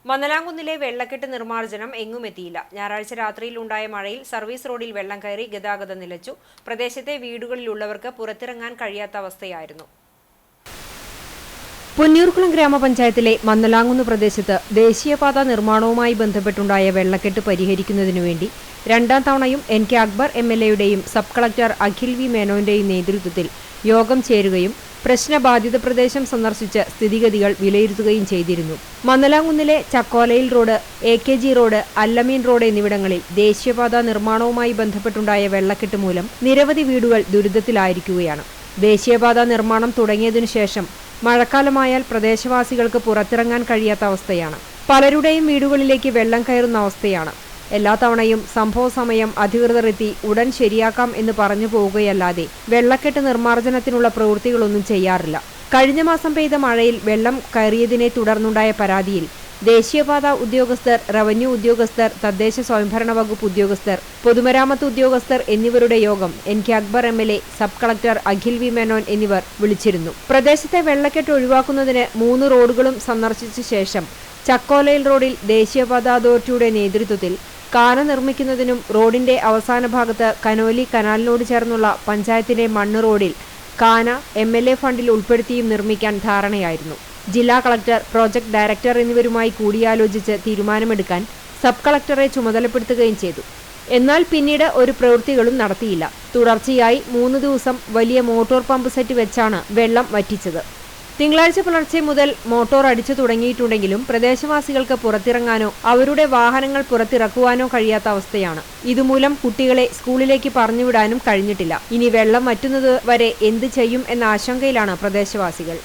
മന്നലാംകുന്നിലെ വെള്ളക്കെട്ട് നിർമ്മാർജ്ജനം എങ്ങുമെത്തിയില്ല. ഞായറാഴ്ച രാത്രിയിലുണ്ടായ മഴയിൽ സർവീസ് റോഡിൽ വെള്ളം കയറി ഗതാഗതം നിലച്ചു. പ്രദേശത്തെ വീടുകളിലുള്ളവർക്ക് പുറത്തിറങ്ങാൻ കഴിയാത്ത അവസ്ഥയായിരുന്നു. പുന്നൂർകുളം ഗ്രാമപഞ്ചായത്തിലെ മന്നലാംകുന്ന് പ്രദേശത്ത് ദേശീയപാത നിർമ്മാണവുമായി ബന്ധപ്പെട്ടുണ്ടായ വെള്ളക്കെട്ട് പരിഹരിക്കുന്നതിനുവേണ്ടി രണ്ടാം തവണയും NK അക്ബർ MLAയുടെയും സബ് കളക്ടർ അഖിൽ വി മേനോന്റെയും നേതൃത്വത്തിൽ യോഗം ചേരുകയും പ്രശ്നബാധിത പ്രദേശം സന്ദർശിച്ച് സ്ഥിതിഗതികൾ വിലയിരുത്തുകയും ചെയ്തിരുന്നു. മന്നലാംകുന്നിലെ ചക്കോലയിൽ road, AKG road, Allameen road എന്നിവിടങ്ങളിൽ ദേശീയപാത നിർമ്മാണവുമായി ബന്ധപ്പെട്ടുണ്ടായ വെള്ളക്കെട്ട് മൂലം നിരവധി വീടുകൾ ദുരിതത്തിലായിരിക്കുകയാണ്. ദേശീയപാത നിർമ്മാണം തുടങ്ങിയതിനു ശേഷം മഴക്കാലമായാൽ പ്രദേശവാസികൾക്ക് പുറത്തിറങ്ങാൻ കഴിയാത്ത അവസ്ഥയാണ്. പലരുടെയും വീടുകളിലേക്ക് വെള്ളം കയറുന്ന അവസ്ഥയാണ്. എല്ലാ തവണയും സംഭവ സമയം അധികൃതർ എത്തി ഉടൻ ശരിയാക്കാം എന്ന് പറഞ്ഞു പോവുകയല്ലാതെ വെള്ളക്കെട്ട് നിർമ്മാർജ്ജനത്തിനുള്ള പ്രവൃത്തികളൊന്നും ചെയ്യാറില്ല. കഴിഞ്ഞ മാസം പെയ്ത മഴയിൽ വെള്ളം കയറിയതിനെ തുടർന്നുണ്ടായ പരാതിയിൽ ദേശീയപാത ഉദ്യോഗസ്ഥർ, റവന്യൂ ഉദ്യോഗസ്ഥർ, തദ്ദേശ സ്വയംഭരണ വകുപ്പ് ഉദ്യോഗസ്ഥർ, പൊതുമരാമത്ത് ഉദ്യോഗസ്ഥർ എന്നിവരുടെ യോഗം NK Akbar MLA, sub collector Akhil V Menon എന്നിവർ വിളിച്ചിരുന്നു. പ്രദേശത്തെ വെള്ളക്കെട്ട് ഒഴിവാക്കുന്നതിന് 3 റോഡുകളും സന്ദർശിച്ച ശേഷം ചക്കോലയിൽ റോഡിൽ ദേശീയപാത അതോറിറ്റിയുടെ നേതൃത്വത്തിൽ കാന നിർമ്മിക്കുന്നതിനും റോഡിന്റെ അവസാന ഭാഗത്ത് കനോലി കനാലിനോട് ചേർന്നുള്ള പഞ്ചായത്തിന്റെ മണ്ണ് റോഡിൽ കാന MLA ഫണ്ടിൽ ഉൾപ്പെടുത്തിയും നിർമ്മിക്കാൻ ധാരണയായിരുന്നു. ജില്ലാ കളക്ടർ, പ്രോജക്ട് ഡയറക്ടർ എന്നിവരുമായി കൂടിയാലോചിച്ച് തീരുമാനമെടുക്കാൻ സബ് കളക്ടറെ ചുമതലപ്പെടുത്തുകയും ചെയ്തു. എന്നാൽ പിന്നീട് ഒരു പ്രവൃത്തികളും നടത്തിയില്ല. തുടർച്ചയായി 3 ദിവസം വലിയ മോട്ടോർ പമ്പ് സെറ്റ് വെച്ചാണ് വെള്ളം വറ്റിച്ചത്. തിങ്കളാഴ്ച പുലർച്ചെ മുതൽ മോട്ടോർ അടിച്ചു തുടങ്ങിയിട്ടുണ്ടെങ്കിലും പ്രദേശവാസികൾക്ക് പുറത്തിറങ്ങാനോ അവരുടെ വാഹനങ്ങൾ പുറത്തിറക്കുവാനോ കഴിയാത്ത അവസ്ഥയാണ്. ഇതുമൂലം കുട്ടികളെ സ്കൂളിലേക്ക് പറഞ്ഞുവിടാനും കഴിഞ്ഞിട്ടില്ല. ഇനി വെള്ളം വറ്റുന്നത് വരെ എന്ത് ചെയ്യും എന്ന ആശങ്കയിലാണ് പ്രദേശവാസികൾ.